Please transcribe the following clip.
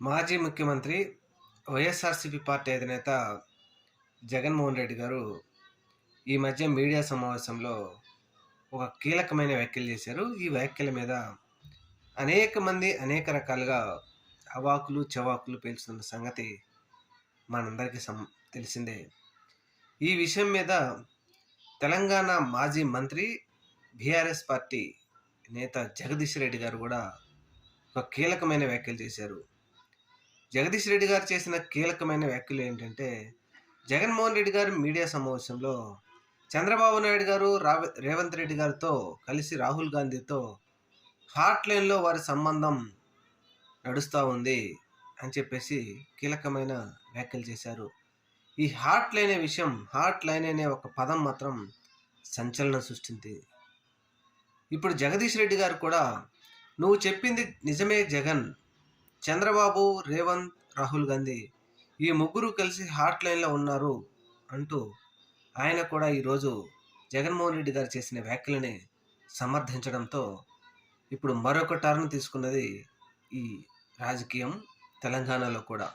మాజీ ముఖ్యమంత్రి వైఎస్ఆర్సీపీ పార్టీ అధినేత జగన్మోహన్ రెడ్డి గారు ఈ మధ్య మీడియా సమావేశంలో ఒక కీలకమైన వ్యాఖ్యలు చేశారు. ఈ వ్యాఖ్యల మీద అనేక మంది అనేక రకాలుగా అవాకులు చవాకులు పేల్చుతున్న సంగతి మనందరికీ తెలిసిందే. ఈ విషయం మీద తెలంగాణ మాజీ మంత్రి బీఆర్ఎస్ పార్టీ నేత జగదీష్ రెడ్డి గారు కూడా ఒక కీలకమైన వ్యాఖ్యలు చేశారు. జగదీష్ రెడ్డి గారు చేసిన కీలకమైన వ్యాఖ్యలు ఏంటంటే, జగన్మోహన్ రెడ్డి గారు మీడియా సమావేశంలో చంద్రబాబు నాయుడు గారు రేవంత్ రెడ్డి గారితో కలిసి రాహుల్ గాంధీతో హాట్ లైన్లో వారి సంబంధం నడుస్తూ ఉంది అని చెప్పేసి కీలకమైన వ్యాఖ్యలు చేశారు. ఈ హాట్ లైన్ అనే ఒక పదం మాత్రం సంచలనం సృష్టించింది. ఇప్పుడు జగదీష్ రెడ్డి గారు కూడా నువ్వు చెప్పింది నిజమే జగన్, చంద్రబాబు, రేవంత్, రాహుల్ గాంధీ ఈ ముగ్గురు కలిసి హాట్ లైన్లో ఉన్నారు అంటూ ఆయన కూడా ఈరోజు జగన్మోహన్ రెడ్డి గారు చేసిన వ్యాఖ్యలని సమర్థించడంతో ఇప్పుడు మరొక టర్న్ తీసుకున్నది ఈ రాజకీయం తెలంగాణలో కూడా.